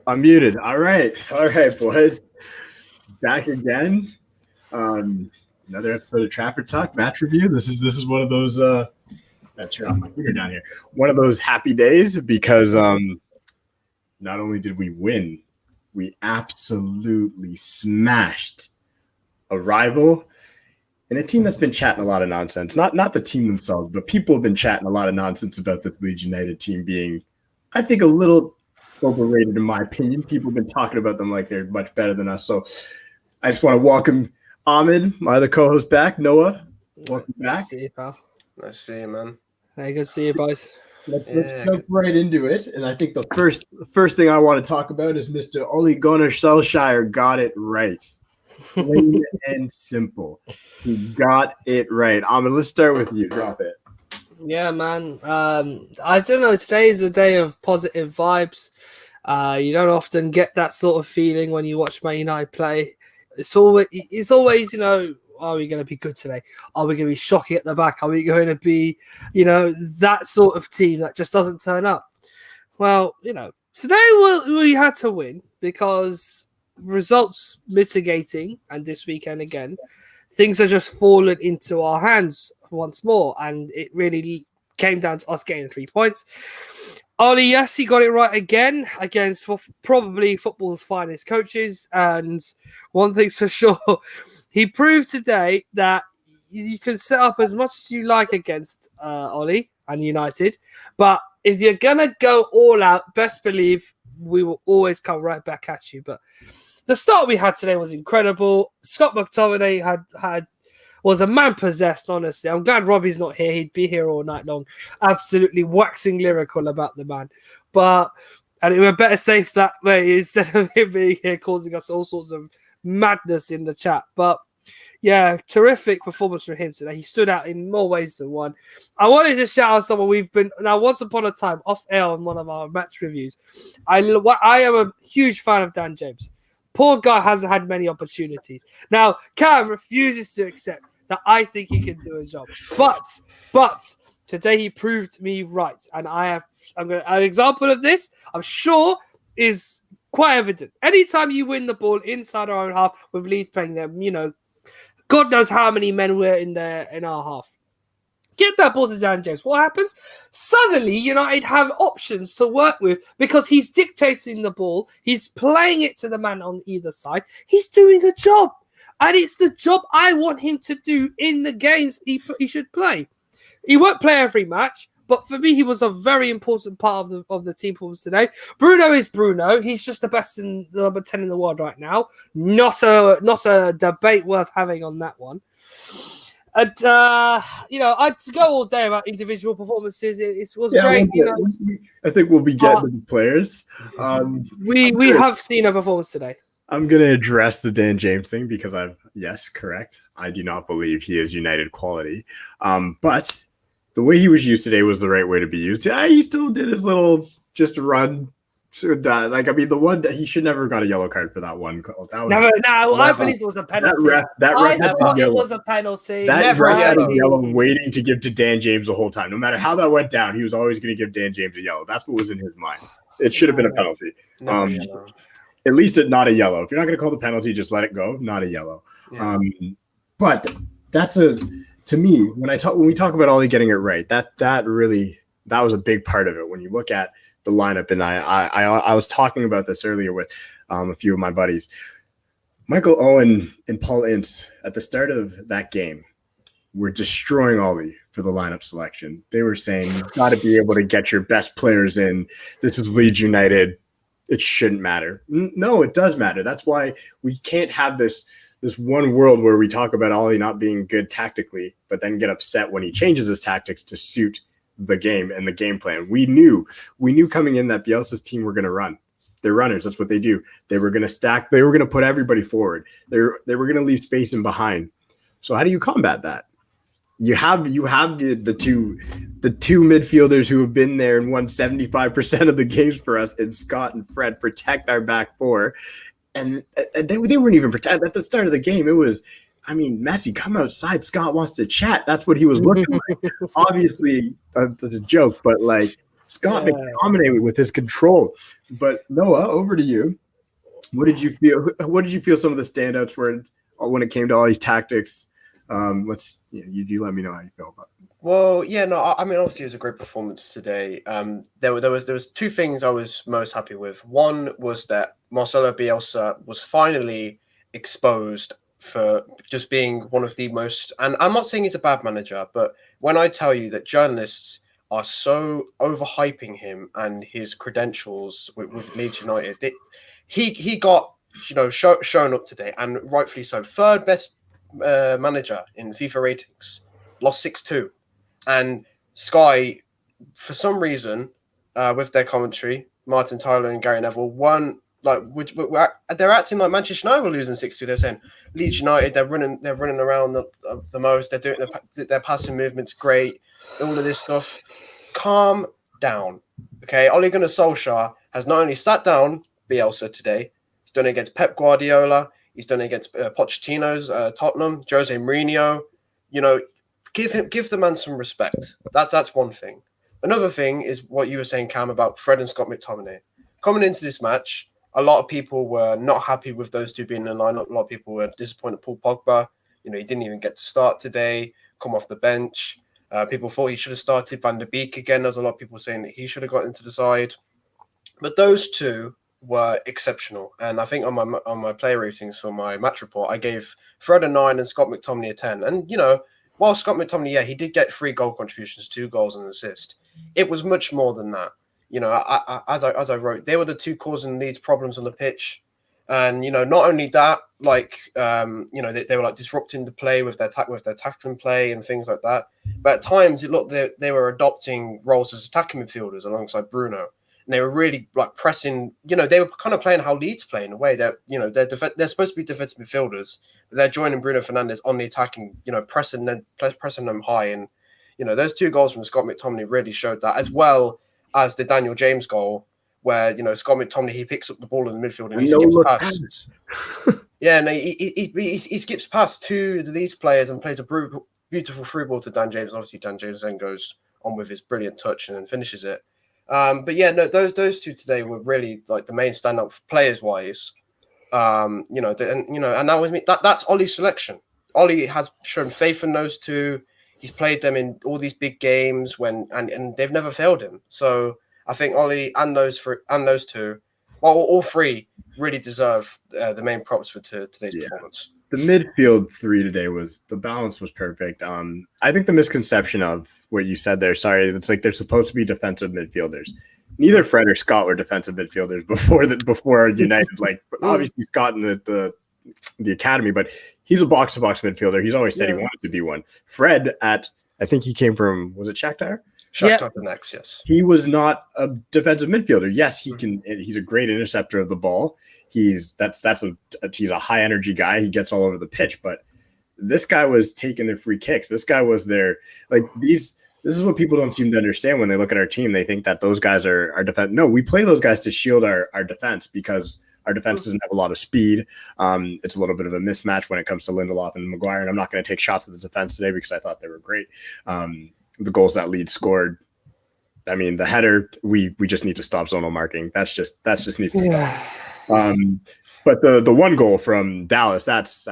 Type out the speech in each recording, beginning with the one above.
I'm muted. All right, boys. Back again. Another episode of Trapper Talk match review. This is one of those. I turn off my finger down here. One of those happy days because not only did we win, we absolutely smashed a rival and a team that's been chatting a lot of nonsense. Not the team themselves, but people have been chatting a lot of nonsense about this Leeds United team being, I think, a little overrated in my opinion. People have been talking about them like they're much better than us. So I just want to welcome Ahmed, my other co-host, back. Noah, welcome back. See you, pal. Nice to see you, man. Hey, good to see you, boys. Let's jump right into it. And I think the first thing I want to talk about is Mr. Ole Gunnar Solskjaer got it right. Plain and simple. He got it right. Ahmed, let's start with you. Drop it. Yeah, man. I don't know. Today is a day of positive vibes. You don't often get that sort of feeling when you watch Man United play. It's always, are we going to be good today? Are we going to be shocking at the back? Are we going to be, that sort of team that just doesn't turn up? Well, today we had to win because results mitigating, and this weekend again, things are just fallen into our hands once more, and it really came down to us getting 3 points. Ollie, yes, he got it right again against probably football's finest coaches, and one thing's for sure, he proved today that you can set up as much as you like against Ollie and United, but if you're going to go all out, best believe we will always come right back at you. But the start we had today was incredible. Scott McTominay was a man possessed, honestly. I'm glad Robbie's not here. He'd be here all night long, absolutely waxing lyrical about the man. And it would better safe that way instead of him being here causing us all sorts of madness in the chat. But yeah, terrific performance from him today. He stood out in more ways than one. I wanted to shout out someone once upon a time, off air on one of our match reviews. I am a huge fan of Dan James. Poor guy hasn't had many opportunities. Now, Cam refuses to accept that I think he can do a job. But today he proved me right. And an example of this, I'm sure, is quite evident. Anytime you win the ball inside our own half with Leeds playing them, God knows how many men were in our half. Get that ball to Dan James. What happens? Suddenly, United have options to work with because he's dictating the ball. He's playing it to the man on either side. He's doing a job. And it's the job I want him to do in the games he should play. He won't play every match, but for me, he was a very important part of the team performance today. Bruno is Bruno. He's just the best in the number 10 in the world right now. Not a debate worth having on that one. And, I'd go all day about individual performances. It was great. I think we'll be getting to the players. We have seen a performance today. I'm going to address the Dan James thing because correct. I do not believe he is United quality. But the way he was used today was the right way to be used. He still did his little just run. The one that he should never have got a yellow card for that one. I believe it was a penalty. It was a penalty. That ref had a yellow waiting to give to Dan James the whole time. No matter how that went down, he was always going to give Dan James a yellow. That's what was in his mind. It should have been a penalty. At least not a yellow. If you're not going to call the penalty, just let it go. Not a yellow. Yeah. But that's to me, when we talk about Ollie getting it right, that was a big part of it. When you look at the lineup, and I was talking about this earlier with a few of my buddies. Michael Owen and Paul Ince at the start of that game were destroying Ollie for the lineup selection. They were saying, you've got to be able to get your best players in. This is Leeds United. It shouldn't matter. No, it does matter. That's why we can't have this one world where we talk about Ollie not being good tactically, but then get upset when he changes his tactics to suit the game and the game plan. We knew coming in that Bielsa's team were going to run. They're runners. That's what they do. They were going to stack. They were going to put everybody forward. They were going to leave space in behind. So how do you combat that? You have the two midfielders who have been there and won 75% of the games for us, and Scott and Fred protect our back four. And they weren't even protected at the start of the game. It was, Messi, come outside. Scott wants to chat. That's what he was looking like. Obviously, that's a joke, but Scott McTominay with his control. But Noah, over to you. What did you feel? What did you feel some of the standouts were when it came to all these tactics? You let me know how you feel about it. Well, yeah, no, I mean, obviously it was a great performance today. There was two things I was most happy with. One was that Marcelo Bielsa was finally exposed for just being one of the most, and I'm not saying he's a bad manager, but when I tell you that journalists are so overhyping him and his credentials with Leeds United, he got shown up today, and rightfully so. Third best manager in FIFA ratings, lost 6-2. And Sky, for some reason, with their commentary, Martin Tyler and Gary Neville weren't like they're acting like Manchester United were losing 6-2. They're saying Leeds United, they're running around the most. They're doing their passing movements great. All of this stuff. Calm down, okay? Ole Gunnar Solskjaer has not only sat down Bielsa today, he's done it against Pep Guardiola. He's done it against Pochettino's Tottenham, Jose Mourinho. Give the man some respect. That's one thing. Another thing is what you were saying, Cam, about Fred and Scott McTominay. Coming into this match, a lot of people were not happy with those two being in the lineup. A lot of people were disappointed. Paul Pogba, he didn't even get to start today, come off the bench. People thought he should have started. Van der Beek again. There's a lot of people saying that he should have got into the side. But those two were exceptional. And I think on my player ratings for my match report, I gave Fred a 9 and Scott McTominay a 10. And, while Scott McTominay, he did get 3 goal contributions, 2 goals and an assist. It was much more than that. As I wrote, they were the two causing Leeds problems on the pitch. And, not only that, they were like disrupting the play with their tackling play and things like that. But at times it looked they were adopting roles as attacking midfielders alongside Bruno. And they were really like pressing, they were kind of playing how Leeds play in a way that, they're supposed to be defensive midfielders, but they're joining Bruno Fernandes on the attacking, pressing them high. And, those 2 goals from Scott McTominay really showed that, as well as the Daniel James goal, where, Scott McTominay, he picks up the ball in the midfield and he skips past. Yeah, no, he skips past 2 of these players and plays a beautiful through ball to Dan James. Obviously, Dan James then goes on with his brilliant touch and then finishes it. But yeah, no, those two today were really like the main standout players wise. And that was me. That's Ollie's selection. Ollie has shown faith in those two. He's played them in all these big games and they've never failed him. So I think Ollie and those two, well, all 3 really deserve the main props for today's performance. The midfield 3 today the balance was perfect. I think the misconception of what you said there, it's like they're supposed to be defensive midfielders. Neither Fred or Scott were defensive midfielders before United. Like obviously Scott in the academy, but he's a box-to-box midfielder. He's always said he wanted to be one. Fred I think he came from, was it Shakhtar? Shakhtar Donetsk, yes. He was not a defensive midfielder. Yes, he's a great interceptor of the ball. He's a high energy guy. He gets all over the pitch, but this guy was taking their free kicks. This guy was there. Like this is what people don't seem to understand when they look at our team. They think that those guys are our defense. No, we play those guys to shield our defense because our defense doesn't have a lot of speed. It's a little bit of a mismatch when it comes to Lindelof and Maguire. And I'm not going to take shots at the defense today because I thought they were great. The goals that Leeds scored, I mean, the header, we just need to stop zonal marking. That's just needs to stop. But the one goal from Dallas, that's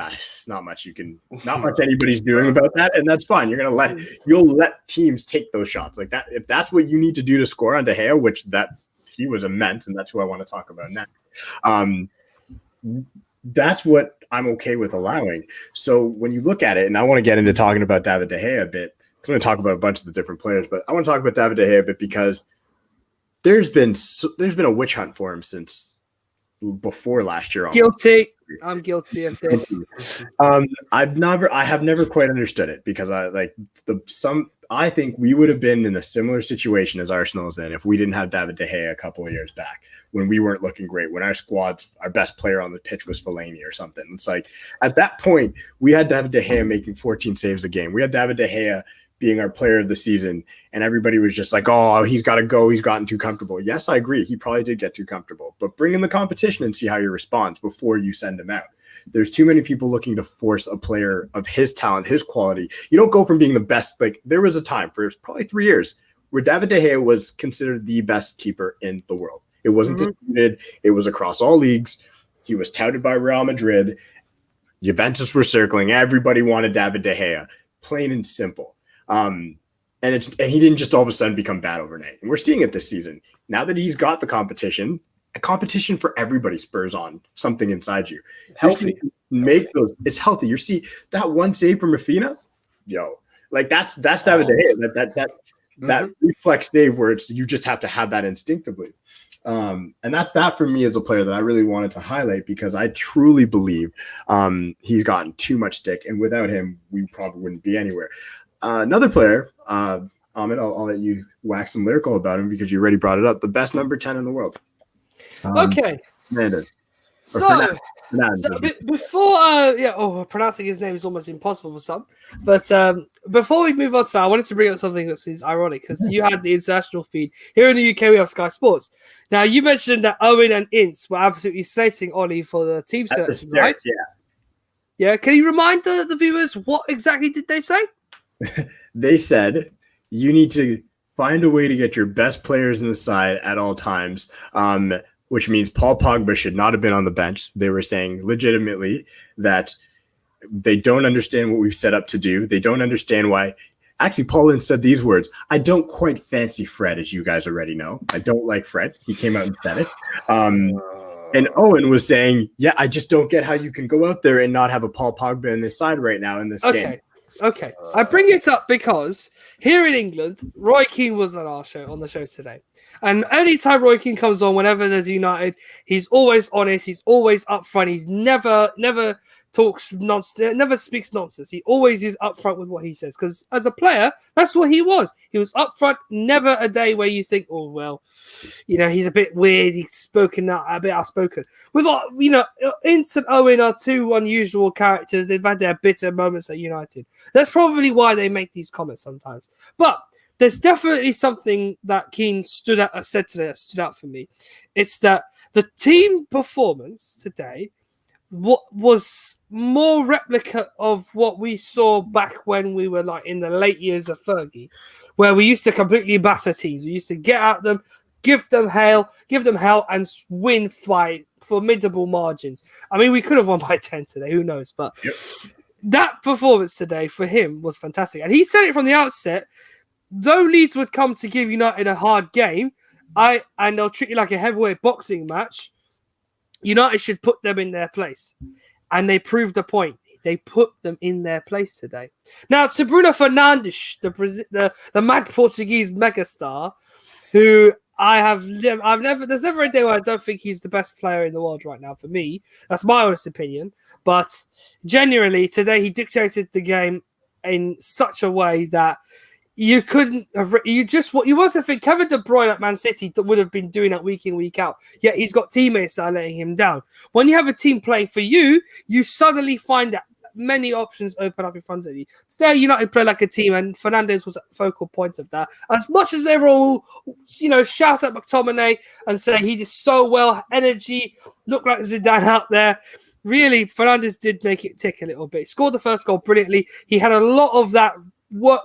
not much anybody's doing about that, and that's fine. You'll let teams take those shots like that. If that's what you need to do to score on De Gea, which that he was immense, and that's who I want to talk about next. That's what I'm okay with allowing. So when you look at it, and I want to get into talking about David De Gea a bit. I'm going to talk about a bunch of the different players, but I want to talk about David De Gea a bit because there's been a witch hunt for him since before last year. Guilty. I'm guilty of this. I have never quite understood it because I think we would have been in a similar situation as Arsenal is in if we didn't have David De Gea a couple of years back when we weren't looking great, when our best player on the pitch was Fellaini or something. It's like at that point we had David De Gea making 14 saves a game. We had David De Gea being our player of the season, and everybody was just like, oh, he's got to go. He's gotten too comfortable. Yes, I agree. He probably did get too comfortable, but bring in the competition and see how he responds before you send him out. There's too many people looking to force a player of his talent, his quality. You don't go from being the best. Like there was a time for probably 3 years where David De Gea was considered the best keeper in the world. It wasn't disputed. It was across all leagues. He was touted by Real Madrid. Juventus were circling. Everybody wanted David De Gea, plain and simple. And he didn't just all of a sudden become bad overnight. And we're seeing it this season. Now that he's got the competition, a competition for everybody spurs on something inside you. Healthy. Make those. It's healthy. You see that one save from Rafinha, like that's David De Gea. That reflex save where you just have to have that instinctively. And that's that for me as a player that I really wanted to highlight because I truly believe he's gotten too much stick, and without him, we probably wouldn't be anywhere. Another player, Ahmed, I'll let you wax some lyrical about him because you already brought it up. The best number 10 in the world. Okay. Fernandez. Before pronouncing his name is almost impossible for some. But before we move on to that, I wanted to bring up something that is ironic because you had the international feed. Here in the UK, we have Sky Sports. Now, you mentioned that Owen and Ince were absolutely slating Ollie for the team selection, right? Yeah. Yeah. Can you remind the viewers what exactly did they say? They said you need to find a way to get your best players in the side at all times, which means Paul Pogba should not have been on the bench. They were saying legitimately that they don't understand what we've set up to do. They don't understand why. Actually, Paul Ince said these words: I don't quite fancy Fred, as you guys already know. I don't like Fred. He came out and said it. And Owen was saying, yeah, I just don't get how you can go out there and not have a Paul Pogba in this side right now in this game. Okay. I bring it up because here in England, Roy Keane was on the show today. And anytime Roy Keane comes on, whenever there's United, he's always honest. He's always upfront. He's never talks nonsense, never speaks nonsense. He always is upfront with what he says. Because as a player, that's what he was. He was upfront, never a day where you think, oh, well, he's a bit weird. He's spoken out, a bit outspoken. With, Ince and Owen are two unusual characters. They've had their bitter moments at United. That's probably why they make these comments sometimes. But there's definitely something that Keane said today that stood out for me. It's that the team performance today was more replica of what we saw back when we were like in the late years of Fergie, where we used to completely batter teams. We used to get at them, give them hell, and win by formidable margins. I mean, we could have won by 10 today. Who knows? But that performance today for him was fantastic. And he said it from the outset. Though Leeds would come to give United a hard game, and they'll treat you like a heavyweight boxing match, United should put them in their place. And they proved the point. They put them in their place today. Now, to Bruno Fernandes, the mad Portuguese megastar, who there's never a day where I don't think he's the best player in the world right now for me. That's my honest opinion. But genuinely, today he dictated the game in such a way that you couldn't have. You want to think Kevin De Bruyne at Man City would have been doing that week in, week out. Yet he's got teammates that are letting him down. When you have a team playing for you, you suddenly find that many options open up in front of you. Today, United play like a team, and Fernandes was a focal point of that. As much as everyone will, shout at McTominay and say he did so well, energy, looked like Zidane out there. Really, Fernandes did make it tick a little bit. He scored the first goal brilliantly. He had a lot of that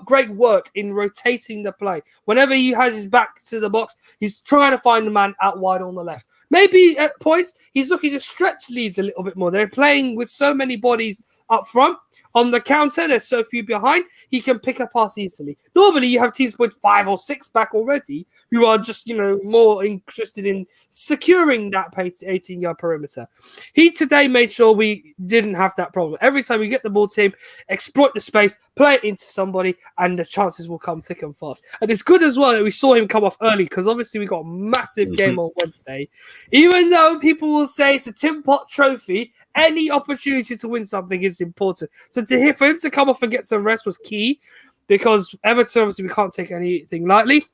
great work in rotating the play. Whenever he has his back to the box, he's trying to find the man out wide on the left. Maybe at points, he's looking to stretch Leeds a little bit more. They're playing with so many bodies up front. On the counter, there's so few behind, he can pick a pass easily. Normally, you have teams with 5 or 6 back already who are just, more interested in securing that 18-yard perimeter. He today made sure we didn't have that problem. Every time we get the ball to him, exploit the space, play it into somebody, and the chances will come thick and fast. And it's good as well that we saw him come off early because obviously we got a massive game on Wednesday. Even though people will say it's a Tim Pot trophy, any opportunity to win something is important. So for him to come off and get some rest was key because Everton, obviously, we can't take anything lightly.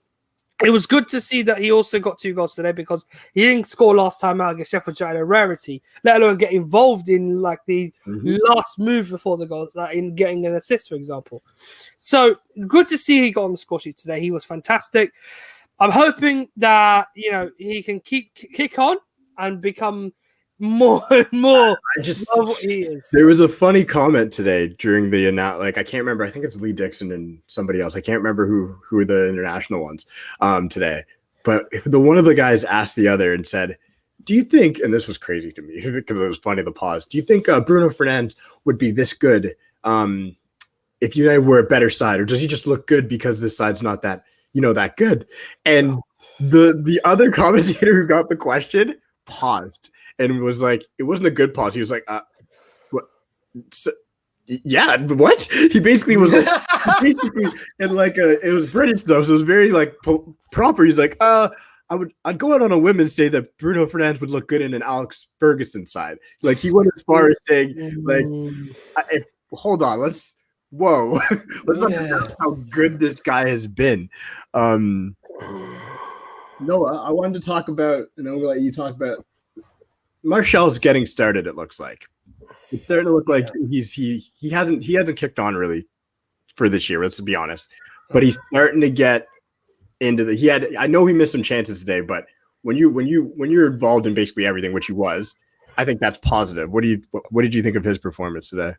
It was good to see that he also got 2 goals today because he didn't score last time out against Sheffield United, a rarity, let alone get involved in like the last move before the goals, like in getting an assist, for example. So good to see he got on the score sheet today. He was fantastic. I'm hoping that, he can kick on and become more and more I just love what he is. There was a funny comment today during the like I can't remember. I think it's Lee Dixon and somebody else. I can't remember who are the international ones today. But the one of the guys asked the other and said, "Do you think?" And this was crazy to me because it was funny. The pause. Do you think Bruno Fernandes would be this good if United were a better side, or does he just look good because this side's not that that good? And the other commentator who got the question paused and was like, it wasn't a good pause. He was like, what? So, yeah, what? He basically was like, and like, it was British though, so it was very like proper. He's like, I'd go out on a whim and say that Bruno Fernandes would look good in an Alex Ferguson side. Like he went as far as saying, like, hold on, let's understand how good this guy has been. Noah, I wanted to talk about, and I'm gonna let you talk about Martial's getting started. It looks like it's starting to look like he hasn't kicked on really for this year. Let's be honest, but he's starting to get into the. I know he missed some chances today, but when you're involved in basically everything, which he was, I think that's positive. What did you think of his performance today?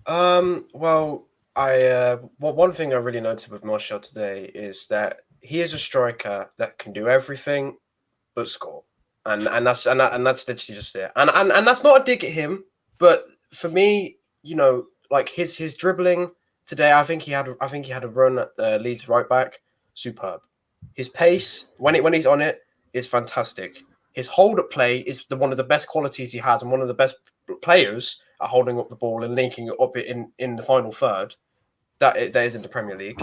Well, one thing I really noticed with Martial today is that he is a striker that can do everything but score, and that's literally just it. And that's not a dig at him, but for me, like his dribbling today, I think he had a run at the Leeds right back, superb. His pace when he's on it is fantastic. His hold up play is one of the best qualities he has, and one of the best players at holding up the ball and linking it up in the final third that is in the Premier League.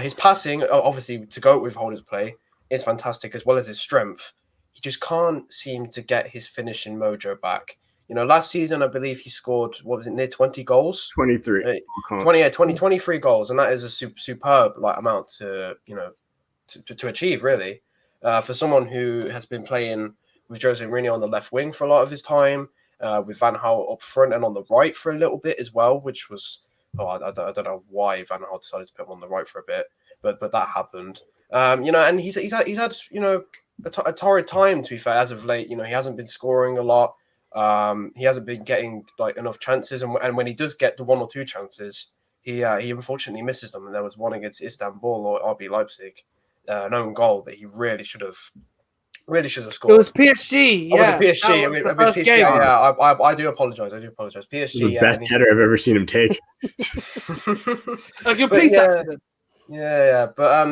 His passing, obviously, to go with holders play, is fantastic, as well as his strength. He just can't seem to get his finishing mojo back. Last season, I believe he scored, what was it, near 20 goals? 23. 23 goals, and that is a superb amount to achieve, really. For someone who has been playing with Jose Mourinho on the left wing for a lot of his time, with Van Gaal up front and on the right for a little bit as well, which was, I don't know why Van Gaal decided to put him on the right for a bit, but that happened. And he's had a torrid time, to be fair, as of late. He hasn't been scoring a lot. He hasn't been getting enough chances, and when he does get the one or two chances, he unfortunately misses them. And there was one against Istanbul or RB Leipzig, an own goal that he really should have scored. It was PSG. Was it PSG? It was PSG. Yeah, I do apologize. PSG. The best header I've ever seen him take. A complete accident. Yeah. But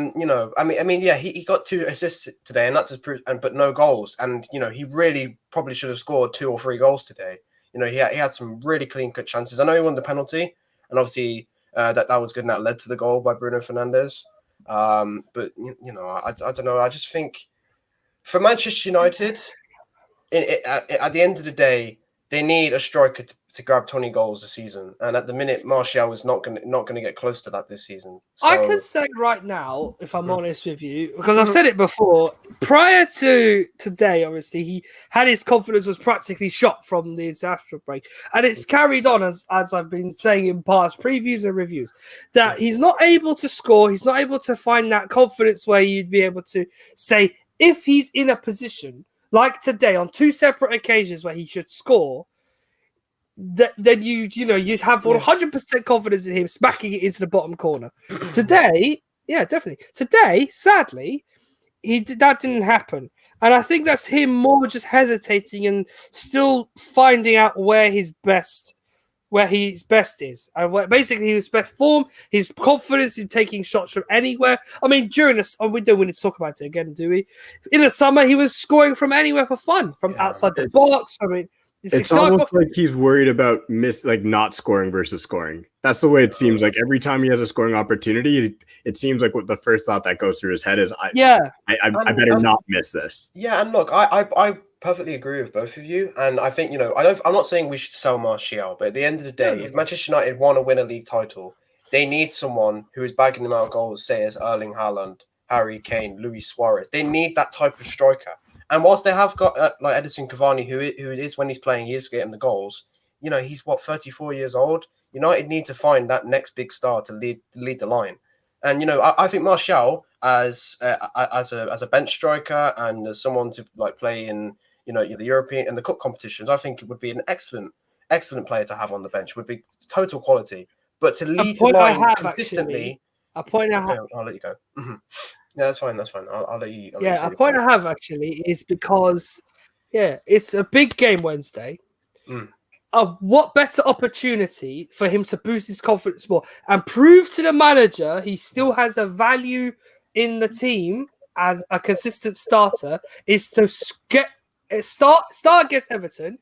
he got 2 assists today, and that's but no goals. And he really probably should have scored 2 or 3 goals today. He had some really clean cut chances. I know he won the penalty, and obviously that was good, and that led to the goal by Bruno Fernandes. But I don't know. I just think for Manchester United, at the end of the day, they need a striker to grab 20 goals a season, and at the minute, Martial is not going to get close to that this season. So, I can say right now, if I'm honest with you, because I've said it before, prior to today, obviously, he had his confidence was practically shot from the international break, and it's carried on as I've been saying in past previews and reviews, that he's not able to score, he's not able to find that confidence where you'd be able to say, if he's in a position like today on 2 separate occasions where he should score, then you'd have 100% confidence in him smacking it into the bottom corner. Today, definitely. Today, sadly, that didn't happen. And I think that's him more just hesitating and still finding out where his best is. And basically his best form, his confidence in taking shots from anywhere. I mean, during this, we don't need to talk about it again, do we? In the summer, he was scoring from anywhere for fun, from outside the box. I mean, it's almost like he's worried about not scoring versus scoring. That's the way it seems. Like every time he has a scoring opportunity, it seems like what the first thought that goes through his head is, I better not miss this. Yeah, and look, I perfectly agree with both of you, and I think I'm not saying we should sell Martial, but at the end of the day, if Manchester United want to win a league title, they need someone who is bagging them out goals, say as Erling Haaland, Harry Kane, Luis Suarez. They need that type of striker. And whilst they have got like Edison Cavani, who is when he's playing, he is getting the goals. He's 34 years old. United need to find that next big star to lead the line. And I think Martial as a bench striker and as someone to play in the European and the cup competitions, I think it would be an excellent player to have on the bench. Would be total quality. But to lead the line consistently, a point I have. I'll let you go. Mm-hmm. Yeah, that's fine. I'll let you. A point I have actually is because, it's a big game Wednesday. What better opportunity for him to boost his confidence more and prove to the manager he still has a value in the team as a consistent starter is to start against Everton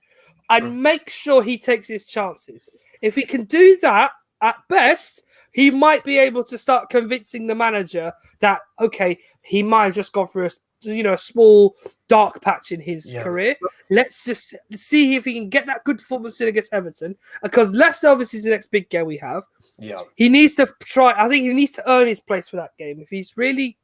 and make sure he takes his chances. If he can do that, at best, he might be able to start convincing the manager that, okay, he might have just gone through a small dark patch in his career. Let's just see if he can get that good performance in against Everton. Because Leicester obviously is the next big game we have. Yeah. He needs to try. I think he needs to earn his place for that game. If he's really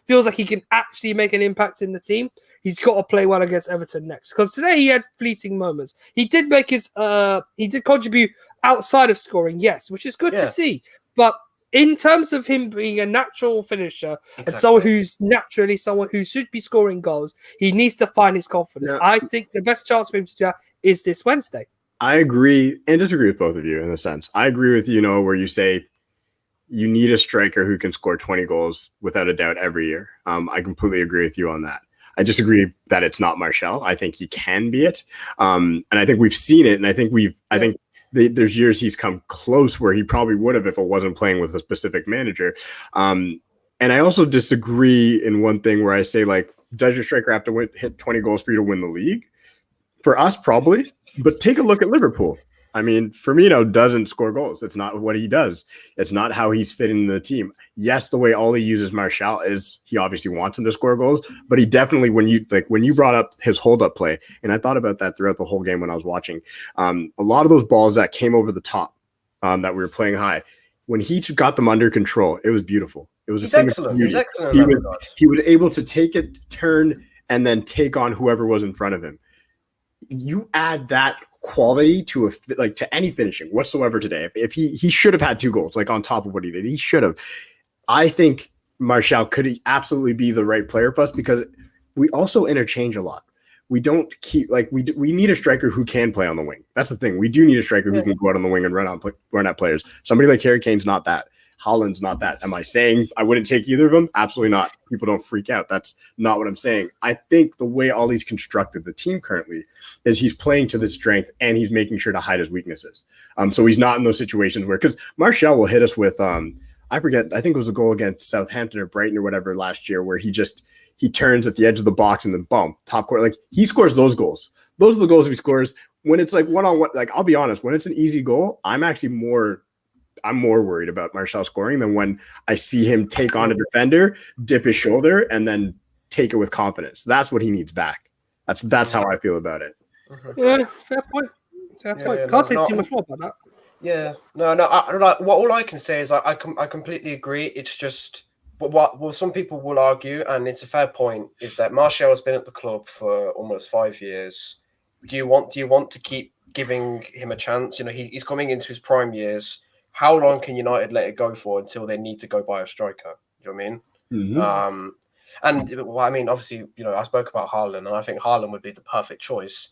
feels like he can actually make an impact in the team, he's got to play well against Everton next. Because today he had fleeting moments. He did make he did contribute outside of scoring, yes, which is good to see. But in terms of him being a natural finisher and someone who should be scoring goals, he needs to find his confidence. Yeah. I think the best chance for him to do that is this Wednesday. I agree and disagree with both of you in a sense. I agree with, where you say you need a striker who can score 20 goals without a doubt every year. I completely agree with you on that. I disagree that it's not Martial. I think he can be it. And I think we've seen it. And I think there's years he's come close where he probably would have if it wasn't playing with a specific manager. And I also disagree in one thing where I say, does your striker have to hit 20 goals for you to win the league? For us, probably. But take a look at Liverpool. I mean, Firmino doesn't score goals. It's not what he does. It's not how he's fitting in the team. Yes, the way Ollie uses Martial is he obviously wants him to score goals, but he definitely, when you brought up his hold-up play, and I thought about that throughout the whole game when I was watching, a lot of those balls that came over the top that we were playing high, when he got them under control, it was beautiful. It was excellent. He's excellent. He was able to take it, turn, and then take on whoever was in front of him. You add that quality to to any finishing whatsoever today. If he should have had 2 goals, on top of what he did, he should have. I think Martial could absolutely be the right player for us because we also interchange a lot. We don't keep we need a striker who can play on the wing. That's the thing. We do need a striker who can go out on the wing and run at players. Somebody like Harry Kane's not that. Haaland's not that. Am I saying I wouldn't take either of them? Absolutely not. People don't freak out. That's not what I'm saying. I think the way Ollie's constructed the team currently is he's playing to the strength and he's making sure to hide his weaknesses. So he's not in those situations where, because Martial will hit us with, I forget, I think it was a goal against Southampton or Brighton or whatever last year where he turns at the edge of the box and then boom, top corner. He scores those goals. Those are the goals he scores when it's one-on-one. I'll be honest, when it's an easy goal, I'm more worried about Martial scoring than when I see him take on a defender, dip his shoulder, and then take it with confidence. That's what he needs back. That's how I feel about it. Yeah, fair point. Can't say too much more about that. Yeah, all I can say is I completely agree. It's just what some people will argue, and it's a fair point, is that Martial has been at the club for almost 5 years. Do you want to keep giving him a chance? He's coming into his prime years. How long can United let it go for until they need to go buy a striker? You know what I mean? Mm-hmm. Obviously, I spoke about Haaland, and I think Haaland would be the perfect choice.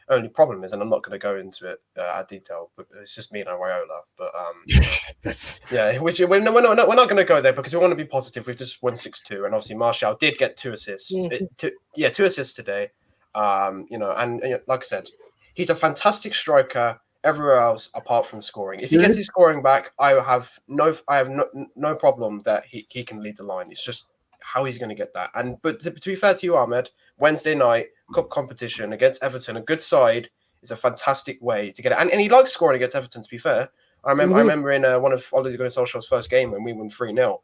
Only problem is, and I'm not going to go into it at detail, but it's just me and Raiola. But we're not going to go there because we want to be positive. We've just won 6-2, and obviously Martial did get 2 assists. Mm-hmm. 2 assists today. And like I said, he's a fantastic striker. Everywhere else apart from scoring. If he gets his scoring back, I have no problem that he can lead the line. It's just how he's going to get that. But to be fair to you, Ahmed, Wednesday night cup competition against Everton, a good side, is a fantastic way to get it. And he likes scoring against Everton. To be fair, I remember in one of Ole Gunnar Solskjaer's first game when we won 3-0,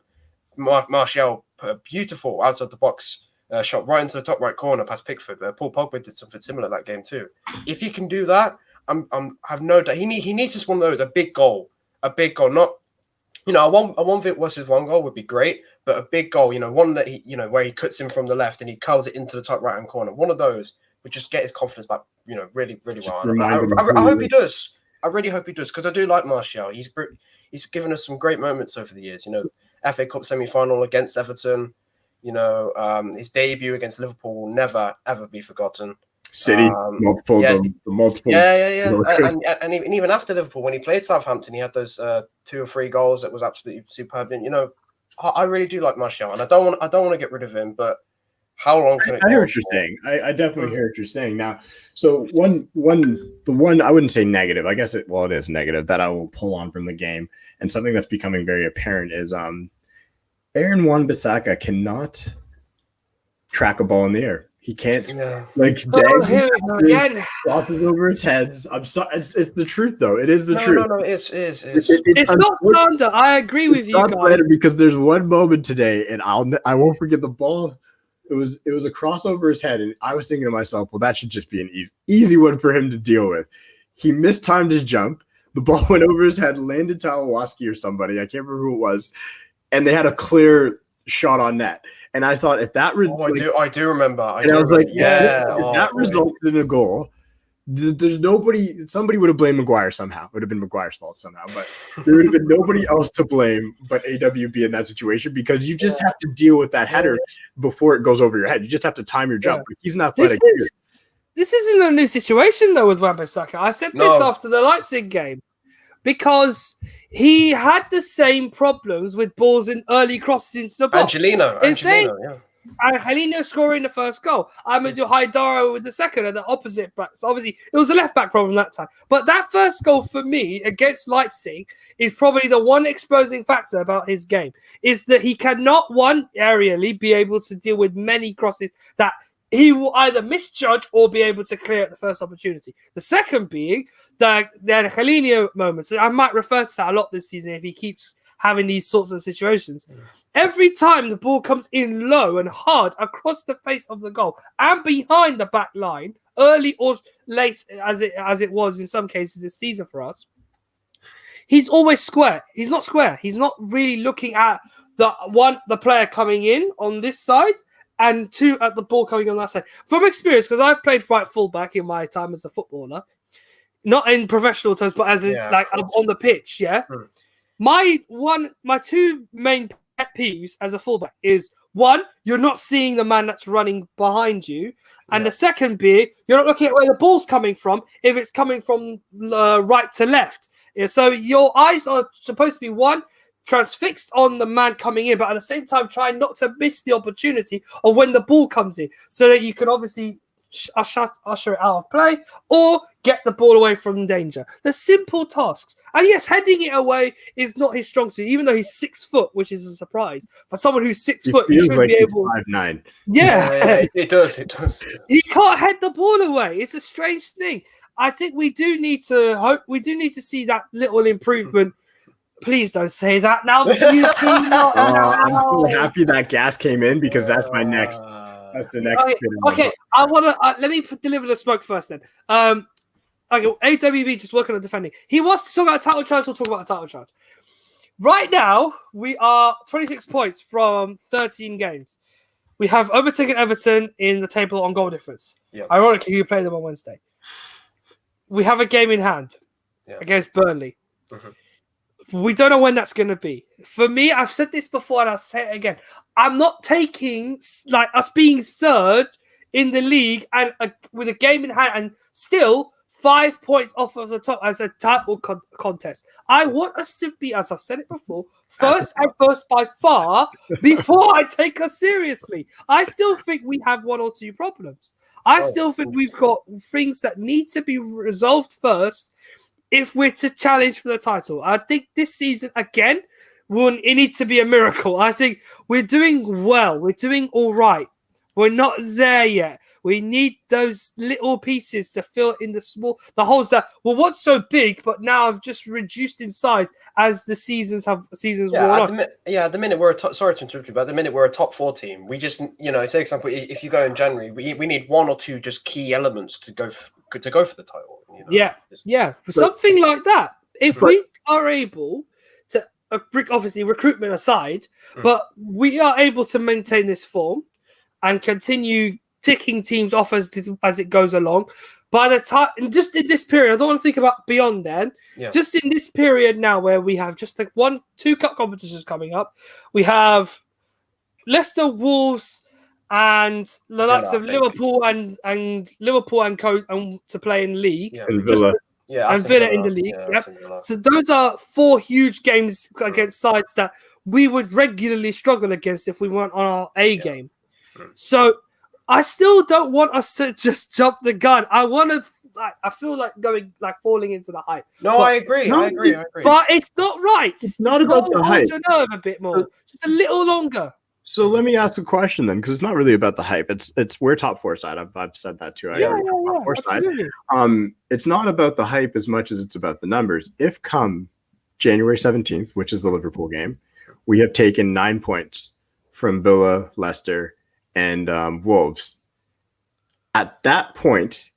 Martial put a beautiful outside the box shot right into the top right corner past Pickford. Paul Pogba did something similar that game too. If he can do that, I have no doubt he needs just one of those, a big goal, not a 1v versus 1 goal would be great, but a big goal, one that he where he cuts in from the left and he curls it into the top right hand corner. One of those would just get his confidence back, really, really well. I hope he does. I really hope he does because I do like Martial. He's given us some great moments over the years. FA Cup semi-final against Everton. His debut against Liverpool will never ever be forgotten. City, multiple. Yeah. And even after Liverpool, when he played Southampton, he had those 2 or 3 goals that was absolutely superb. And I really do like Martial, and I don't want to get rid of him, but how long can it? I hear what you're saying. I definitely hear what you're saying. Now, so the one I wouldn't say negative. I guess it is negative that I will pull on from the game, and something that's becoming very apparent is Aaron Wan-Bissaka cannot track a ball in the air. He can't crosses over his heads. I'm sorry. It's the truth though. It is the truth. No, it's it's not slander. I agree with you guys. Because there's one moment today, and I won't forget the ball. It was a cross over his head, and I was thinking to myself, well, that should just be an easy one for him to deal with. He mistimed his jump. The ball went over his head, landed Talawaski or somebody. I can't remember who it was, and they had a clear shot on net. And I thought if that I do remember. I was like, if that resulted in a goal, there's nobody. Somebody would have blamed Maguire somehow. It would have been Maguire's fault somehow, but there would have been nobody else to blame but AWB in that situation, because you just have to deal with that header before it goes over your head. You just have to time your jump. He's not athletic. This isn't a new situation though with Wan-Bissaka. I said this after the Leipzig game, because he had the same problems with balls in early crosses into the box. Angelino scoring the first goal. Amadou Haidara with the second, and the opposite back. So obviously, it was a left back problem that time. But that first goal for me against Leipzig is probably the one exposing factor about his game, is that he cannot, aerially be able to deal with many crosses that he will either misjudge or be able to clear at the first opportunity. The second being the Angelino moments. I might refer to that a lot this season if he keeps having these sorts of situations. Every time the ball comes in low and hard across the face of the goal and behind the back line, early or late as it was in some cases this season for us, he's always square. He's not square. He's not really looking at the player coming in on this side, and 2 at the ball coming on that side. From experience, because I've played right fullback in my time as a footballer, not in professional terms, but as on the pitch, My 2 main pet peeves as a fullback is, 1, you're not seeing the man that's running behind you, and the second being, you're not looking at where the ball's coming from, if it's coming from right to left. So your eyes are supposed to be, 1, transfixed on the man coming in, but at the same time trying not to miss the opportunity of when the ball comes in, so that you can obviously usher it out of play or get the ball away from danger. They're simple tasks. And yes, heading it away is not his strong suit, even though he's 6 foot, which is a surprise. For someone who's 6 foot, you should be able 5'9". Yeah, it does. You can't head the ball away. It's a strange thing. I think we do need to see that little improvement. Please don't say that now. I'm so happy that gas came in, because that's my next. That's the next. Okay. I want to let me deliver the smoke first. Then, okay. AWB just working on defending. He wants to talk about a title charge. We'll talk about a title charge. Right now, we are 26 points from 13 games. We have overtaken Everton in the table on goal difference. Yep. Ironically, we play them on Wednesday. We have a game in hand against Burnley. Mm-hmm. We don't know when that's going to be. For me, I've said this before and I'll say it again. I'm not taking us being third in the league and with a game in hand and still 5 points off of the top as a title contest. I want us to be, as I've said it before, first by far before I take us seriously. I still think we have 1 or 2 problems. I still think we've got things that need to be resolved first if we're to challenge for the title. I think this season, again, it needs to be a miracle. I think we're doing well. We're doing all right. We're not there yet. We need those little pieces to fill in the holes that were once so big, but now have just reduced in size as the seasons worn on. At the minute sorry to interrupt you, but at the minute we're a top 4 team. We just, say example, if you go in January, we need 1 or 2 just key elements to go for the title. Something like that. If we are able to, obviously recruitment aside, but we are able to maintain this form and continue ticking teams off as it goes along. By the time, just in this period, I don't want to think about beyond then. Yeah. Just in this period now, where we have just 1-2 cup competitions coming up, we have Leicester, Wolves, and the likes of I think. Liverpool and Liverpool and to play in league, And Villa. and Villa in the league. Yeah, So those are 4 huge games against sides that we would regularly struggle against if we weren't on our A game. So I still don't want us to just jump the gun. I want to. I feel like falling into the hype. No, I agree. I agree. But it's not right. It's not about the hype. Nerve a bit more, just a little longer. So let me ask a question then, because it's not really about the hype. It's we're top 4 side. I've said that too. Top 4 side. It's not about the hype as much as it's about the numbers. If come January 17th, which is the Liverpool game, we have taken 9 points from Villa, Leicester, and Wolves. At that point,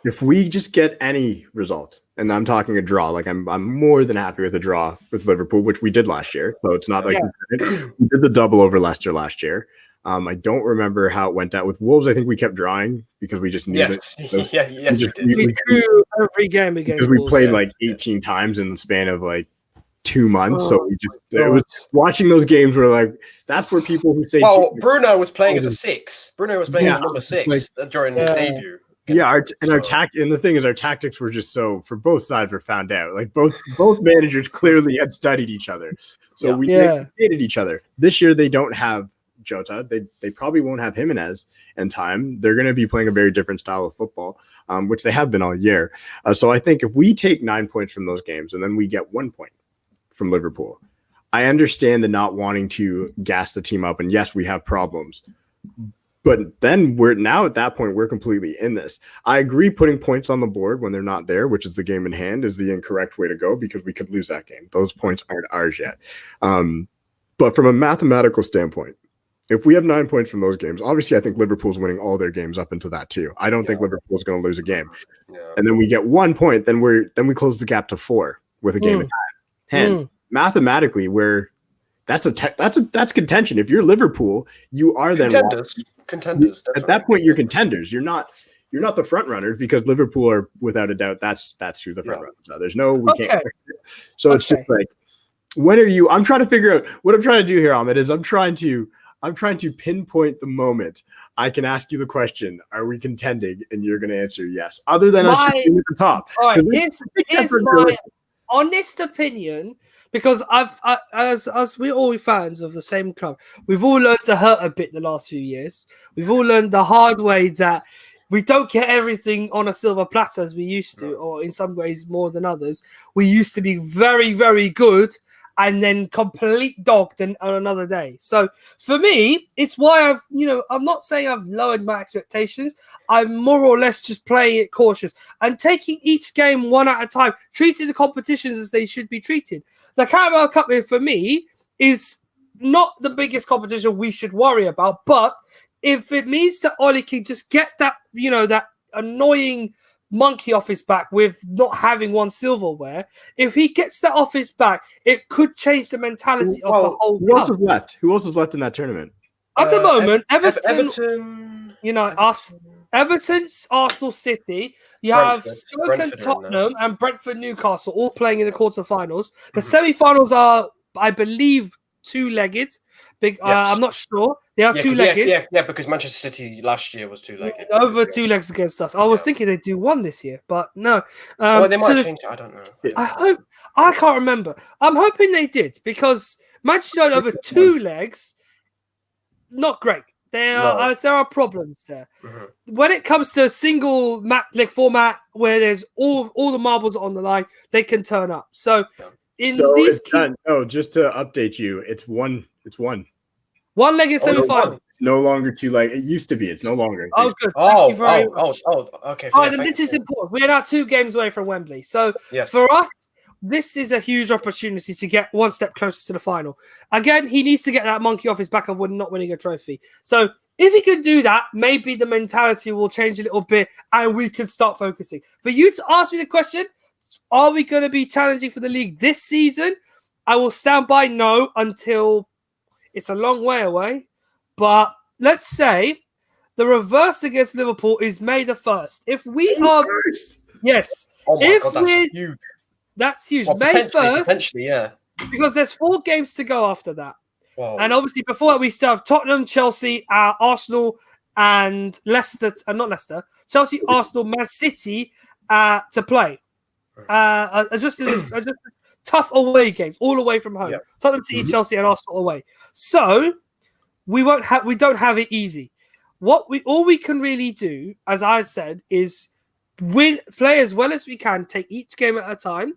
if we just get any result, and I'm talking a draw, like I'm more than happy with a draw with Liverpool, which we did last year. So it's not like we did the double over Leicester last year. I don't remember how it went out with Wolves. I think we kept drawing because we just needed. Yes, we did. We drew every game against because we played like 18 times in the span of like 2 months. So we just it was watching those games were like that's where people who say Bruno was playing as a 6. Bruno was playing as number 6 during his debut. Yeah, and the thing is, our tactics were just so for both sides were found out. Like both managers clearly had studied each other, so we hated each other. This year they don't have Jota. They probably won't have Jimenez in time. They're going to be playing a very different style of football, which they have been all year. So I think if we take 9 points from those games and then we get 1 point from Liverpool, I understand the not wanting to gas the team up. And yes, we have problems. But then we're now at that point, we're completely in this. I agree putting points on the board when they're not there, which is the game in hand, is the incorrect way to go because we could lose that game. Those points aren't ours yet. But from a mathematical standpoint, if we have 9 points from those games, obviously I think Liverpool's winning all their games up into that too. I don't think Liverpool's going to lose a game. And then we get 1 point, then we close the gap to 4 with a game in hand. Mathematically, that's contention. If you're Liverpool, you are then contenders. At that point, you're contenders. You're not the front runners because Liverpool are without a doubt. That's who the front runners are. There's no we can't. So it's just like when are you? I'm trying to figure out what I'm trying to do here, Ahmed. Is I'm trying to pinpoint the moment I can ask you the question: are we contending? And you're going to answer yes. Other than us being at the top. All right. Here's my honest opinion. Because as we're all fans of the same club, we've all learned to hurt a bit the last few years. We've all learned the hard way that we don't get everything on a silver platter as we used to, or in some ways more than others. We used to be very, very good and then complete dogged on another day. So for me, it's why I'm not saying I've lowered my expectations. I'm more or less just playing it cautious and taking each game one at a time, treating the competitions as they should be treated. The Carabao Cup for me is not the biggest competition we should worry about, but if it means that Oli can just get that, that annoying monkey off his back with not having one silverware, if he gets that off his back, it could change the mentality of the whole club. Who else is left in that tournament? At the moment, Everton, Everton, Arsenal, City. You have Stoke and Tottenham and Brentford, Newcastle all playing in the quarterfinals. The semi-finals are, I believe, two-legged. I'm not sure. They are two-legged. Yeah, because Manchester City last year was two-legged. Over 2 legs against us. I was thinking they'd do one this year, but no. They might change it. I don't know. I can't remember. I'm hoping they did because Manchester United over 2 legs, not great. There are problems there. When it comes to a single format where there's all the marbles on the line, they can turn up. So it's done. No, just to update you, it's one. One leg in semi-final. No longer 2 leg. It used to be. It's no longer. Oh, good. Okay. This is important. We're now 2 games away from Wembley. So for us, this is a huge opportunity to get one step closer to the final. Again, he needs to get that monkey off his back of not winning a trophy. So if he can do that, maybe the mentality will change a little bit and we can start focusing. For you to ask me the question, are we going to be challenging for the league this season? I will stand by no until it's a long way away. But let's say the reverse against Liverpool is May the 1st. If we are... Yes. Oh my God, that's huge. That's huge. Well, May 1st. Potentially, yeah. Because there's 4 games to go after that. Wow. And obviously, before that, we still have Tottenham, Chelsea, Arsenal, and Leicester. Not Leicester. Chelsea, Arsenal, Man City to play. Just tough away games, all away from home. Yep. Tottenham, City, Chelsea, and Arsenal away. So we don't have it easy. All we can really do, as I said, is play as well as we can, take each game at a time.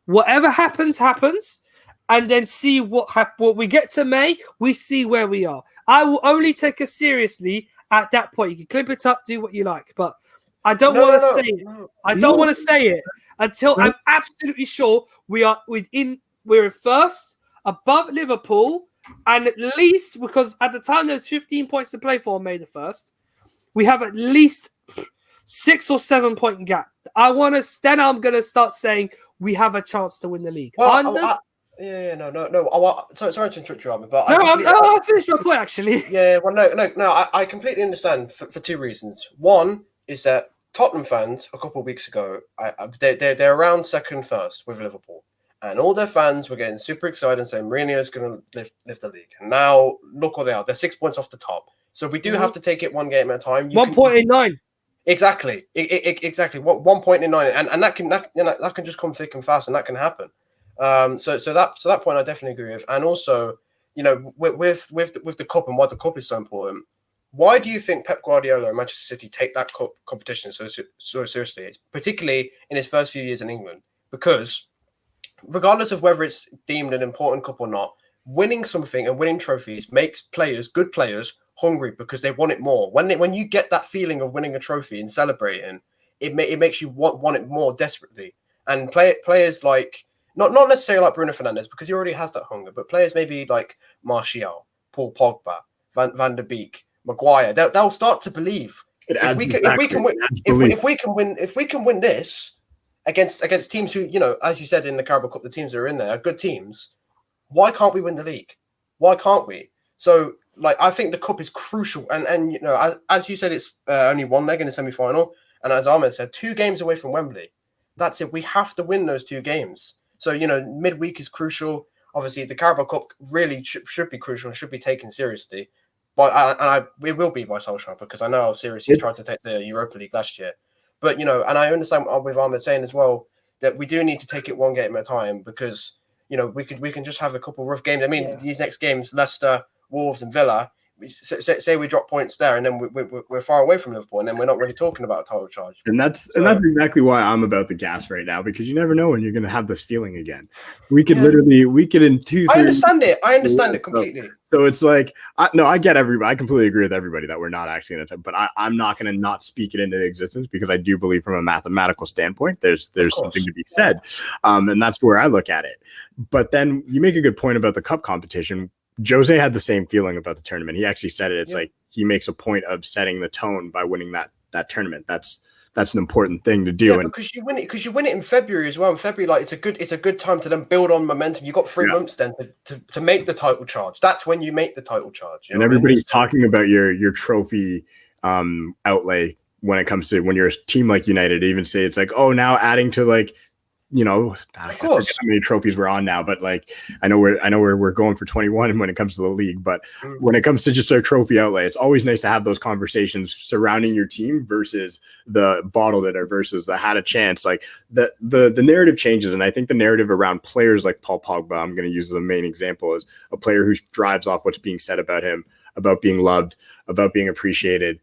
Whatever happens, and then see what we get to May, we see where we are. I will only take us seriously at that point. You can clip it up, do what you like, but I don't want to say it. I don't want to say it until I'm absolutely sure we're in first, above Liverpool, and at least, because at the time there's 15 points to play for on May the 1st, we have at least 6 or 7 point gap. Then I'm going to start saying we have a chance to win the league. No. Sorry to interrupt you, Armin, but I'll finish my point actually. Yeah, well, no. I completely understand for two reasons. One is that Tottenham fans a couple of weeks ago, they're around second, first with Liverpool, and all their fans were getting super excited and saying Mourinho's going to lift the league. And now look what they are; they're 6 points off the top. So we do have to take it one game at a time. 1 point in 9. Exactly. Exactly. 1 point in 9, and that can just come thick and fast, and that can happen. So that point I definitely agree with, and also, with the cup and why the cup is so important. Why do you think Pep Guardiola and Manchester City take that cup competition so seriously, particularly in his first few years in England? Because regardless of whether it's deemed an important cup or not, winning something and winning trophies makes good players, hungry because they want it more. When you get that feeling of winning a trophy and celebrating, it makes you want it more desperately. And players like not necessarily like Bruno Fernandes, because he already has that hunger, but players maybe like Martial, Paul Pogba, Van der Beek, Maguire, they'll start to believe. If we can win this against teams who, as you said in the Carabao Cup, the teams that are in there are good teams. Why can't we win the league? Why can't we? So, I think the cup is crucial, and as you said, it's only one leg in the semi-final, and as Ahmed said, 2 games away from Wembley. That's it. We have to win those 2 games. So, midweek is crucial. Obviously, the Carabao Cup really should be crucial and should be taken seriously. But it will be by Solskjaer, because I know how serious he tried to take the Europa League last year. But, and I understand with Ahmed saying as well that we do need to take it one game at a time, because, we can just have a couple of rough games. I mean, these next games, Leicester, Wolves and Villa, say we drop points there, and then we're far away from Liverpool, and then we're not really talking about a title charge. And that's exactly why I'm about the gas right now, because you never know when you're going to have this feeling again. We could in 2 I understand it completely. So it's like, I get everybody. I completely agree with everybody that we're not actually going to, but I'm not going to not speak it into existence, because I do believe from a mathematical standpoint, there's something to be said. And that's where I look at it. But then you make a good point about the cup competition. Jose had the same feeling about the tournament. He actually said it. It's like he makes a point of setting the tone by winning that tournament. That's an important thing to do. Yeah, because you win it in February as well. In February, it's a good time to then build on momentum. You've got 3 months then to make the title charge. That's when you make the title charge. And everybody's talking about your trophy outlay when it comes to when you're a team like United. They even say it's like, oh, now adding to of course, how many trophies we're on now, but I know we're going for 21 when it comes to the league, but when it comes to just our trophy outlay, it's always nice to have those conversations surrounding your team versus the bottled it or versus the had a chance. Like the narrative changes, and I think the narrative around players like Paul Pogba, I'm going to use the main example, as a player who drives off what's being said about him, about being loved, about being appreciated.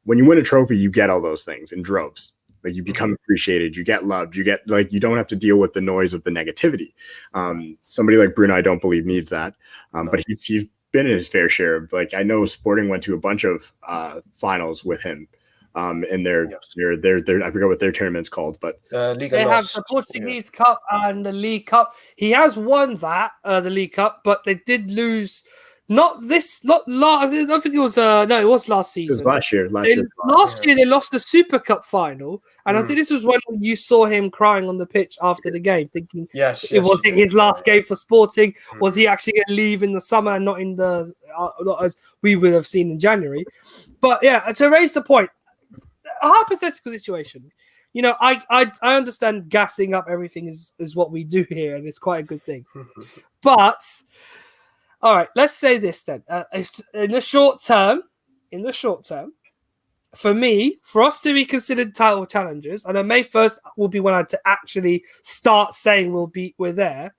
When you win a trophy, you get all those things in droves. Like, you become appreciated, you get loved, you get you don't have to deal with the noise of the negativity. Somebody like Bruno, I don't believe needs that. But he's been in his fair share of, I know Sporting went to a bunch of finals with him in their I forgot what their tournament's called, but they have the Portuguese Cup and the League Cup. He has won that, the League Cup, but they did lose. I think it was it was last season. It was last year. Last year they lost the Super Cup final, and I think this was when you saw him crying on the pitch after the game, thinking it was his last game for Sporting. Was he actually going to leave in the summer and not in the not as we would have seen in January? But to raise the point, a hypothetical situation. I understand gassing up everything is what we do here, and it's quite a good thing, but All right, let's say this then. In the short term, for me, for us to be considered title challengers, and then May 1st will be when I to actually start saying we're there.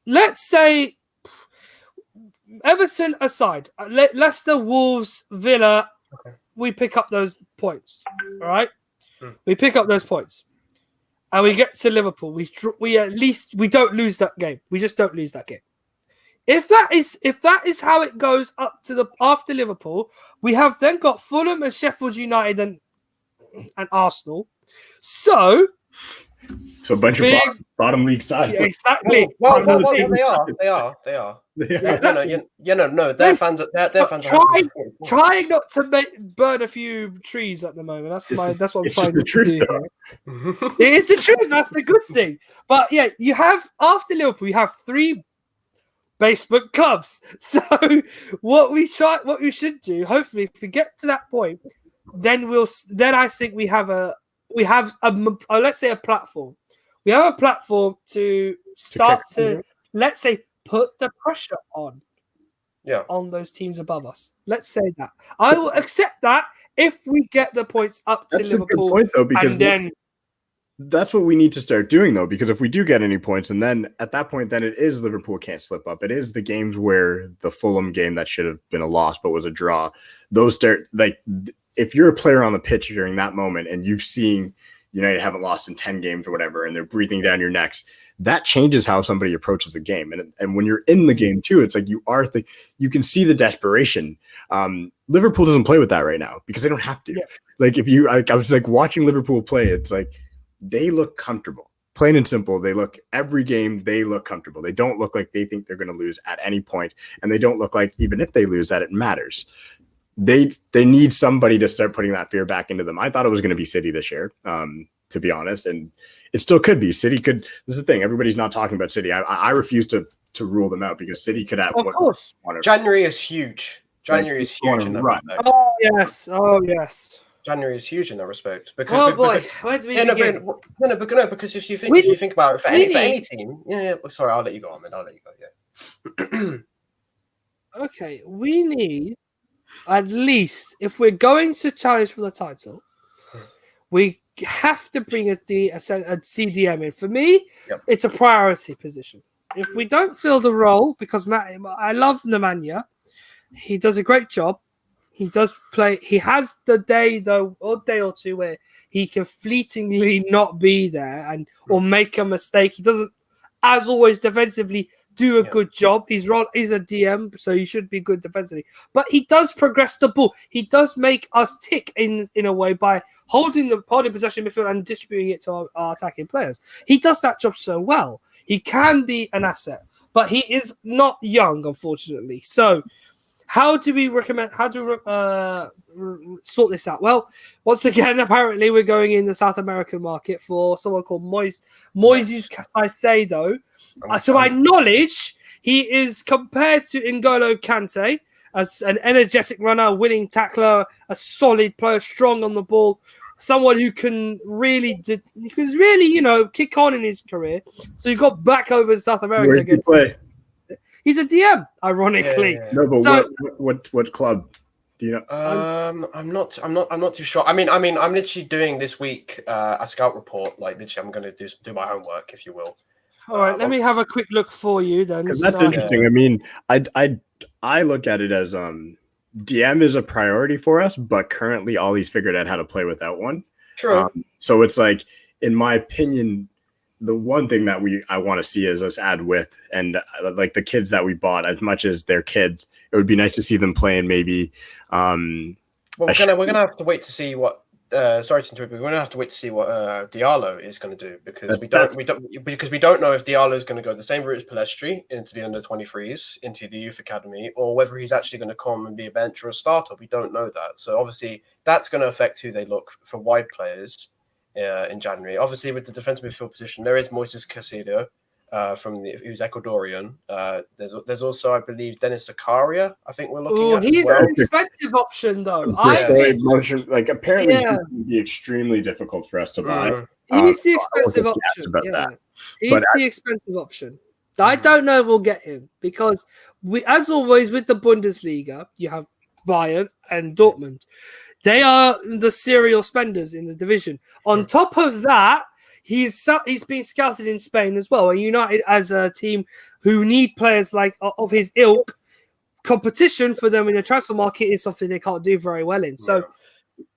Let's say Everton aside, Leicester, Wolves, Villa, we pick up those points. All right, we pick up those points, and we get to Liverpool. We at least we don't lose that game. We just don't lose that game. If that is how it goes up to after Liverpool, we have then got Fulham and Sheffield United and Arsenal. So a bunch of bottom league side. Yeah, exactly. Well, they are. No. Their fans are trying not to burn a few trees at the moment. That's what I'm trying to do here. It is the truth. That's the good thing. But yeah, you have after Liverpool, you have 3 basement clubs. So what we should do, hopefully, if we get to that point, then I think we have a let's say a platform. We have a platform to start to let's say put the pressure on those teams above us. let's say that I will accept that if we get the points up to Liverpool. A good point, though, because and then that's what we need to start doing, though, because if we do get any points, and then at that point, then it is Liverpool can't slip up. It is the games where the Fulham game that should have been a loss but was a draw. Those start, like, if you're a player on the pitch during that moment and you've seen United haven't lost in 10 games or whatever, and they're breathing down your necks, that changes how somebody approaches the game. And when you're in the game too, it's like you can see the desperation. Liverpool doesn't play with that right now because they don't have to. Yeah. Like I was like watching Liverpool play, it's like they look comfortable. Plain and simple, every game they look comfortable. They don't look like they think they're going to lose at any point, and they don't look like even if they lose that it matters. They need somebody to start putting that fear back into them. I thought it was going to be City this year, to be honest, and it still could be. City could. This is the thing. Everybody's not talking about City. I refuse to rule them out because City could have. Of course, January is huge. January is huge in that respect. Oh yes. Oh yes. January is huge in that respect. Because, where do we begin? Because if you think about it, for any team, sorry, I'll let you go, Ahmed. I'll let you go. Yeah. Okay, we need at least, if we're going to challenge for the title, we have to bring a CDM in. For me, It's a priority position. If we don't fill the role, because I love Nemanja, he does a great job. He does play. He has the day or two where he can fleetingly not be there or make a mistake. He doesn't, as always, defensively do a good job. He's a DM, so he should be good defensively. But he does progress the ball. He does make us tick in a way by holding possession midfield and distributing it to our attacking players. He does that job so well. He can be an asset, but he is not young, unfortunately. So how do we sort this out? Well, once again, apparently we're going in the South American market for someone called Moises Caicedo. To my knowledge, he is compared to N'Golo Kante as an energetic runner, winning tackler, a solid player, strong on the ball, someone who can really, kick on in his career. So he got back over in South America against. He's a DM, ironically. Yeah. No, but so, what club? Do you know? I'm not too sure. I mean, I'm literally doing this week a scout report. Like, literally, I'm going to do my homework, if you will. All right, let me have a quick look for you then. Because that's interesting. I mean, I look at it as DM is a priority for us, but currently Ollie's figured out how to play without one. True. So it's like, in my opinion, the one thing that I want to see is us add width, and like the kids that we bought, as much as they're kids, it would be nice to see them playing maybe. Well, we're gonna have to wait to see what. Sorry to interrupt, we're going to have to wait to see what Diallo is going to do because we don't know if Diallo is going to go the same route as Palestri into the under-23s, into the youth academy, or whether he's actually going to come and be a bench or a starter. We don't know that. So obviously that's going to affect who they look for wide players in January. Obviously with the defensive midfield position, there is Moises Caicedo who's Ecuadorian. There's also, I believe, Dennis Zakaria. I think we're looking at. He's an expensive option, though. Apparently, it would be extremely difficult for us to buy. He's the expensive option. He's the expensive option. I don't know if we'll get him because as always with the Bundesliga, you have Bayern and Dortmund. They are the serial spenders in the division. On top of that, he's been scouted in Spain as well. And United as a team who need players like of his ilk, competition for them in the transfer market is something they can't do very well in. So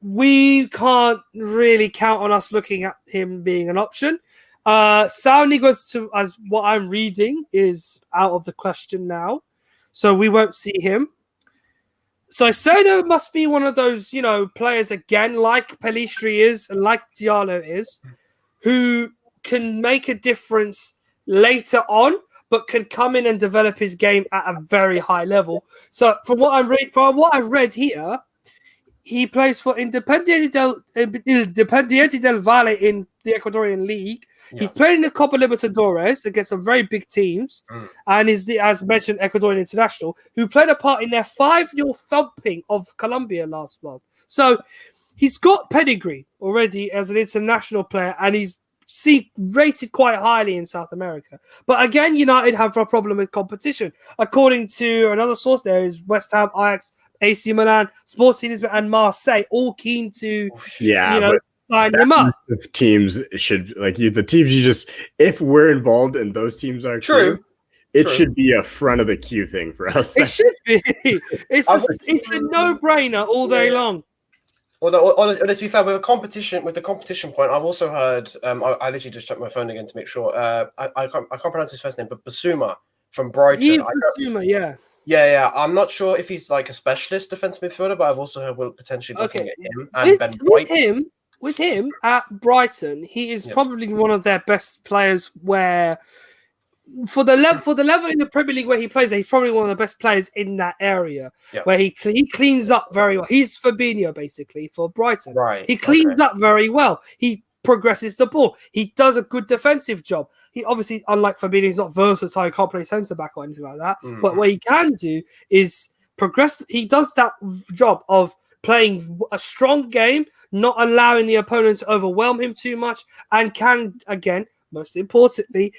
we can't really count on us looking at him being an option. Sounding as what I'm reading is out of the question now. So we won't see him. So Sono must be one of those, players again, like Pelistri is and like Diallo is, who can make a difference later on, but can come in and develop his game at a very high level. So from what I've read here, he plays for Independiente del Valle in the Ecuadorian League. Yeah. He's played in the Copa Libertadores against some very big teams, and is as mentioned, Ecuadorian international, who played a part in their 5-0 thumping of Colombia last month. So he's got pedigree already as an international player, and he's rated quite highly in South America. But again, United have a problem with competition. According to another source, there is West Ham, Ajax, AC Milan, Sporting Lisbon, and Marseille all keen to sign them up. Teams should the teams you just, if we're involved and those teams are true, it should be a front of the queue thing for us. It should be. It's a no-brainer all day long. Well, let's be fair, with the competition point, I've also heard. I literally just checked my phone again to make sure. I can't pronounce his first name, but Basuma from Brighton. Basuma, yeah. Yeah. I'm not sure if he's like a specialist defensive midfielder, but I've also heard we're potentially looking at him and Ben White. With him at Brighton, he is probably one of their best players. Where for the level in the Premier League where he plays, he's probably one of the best players in that area. Yeah. Where he cleans up very well. He's Fabinho basically for Brighton. Right. He cleans up very well. He progresses the ball. He does a good defensive job. He obviously, unlike Fabinho, he's not versatile. He can't play centre back or anything like that. But what he can do is progress. He does that job of playing a strong game, not allowing the opponent to overwhelm him too much, and can, again, most importantly,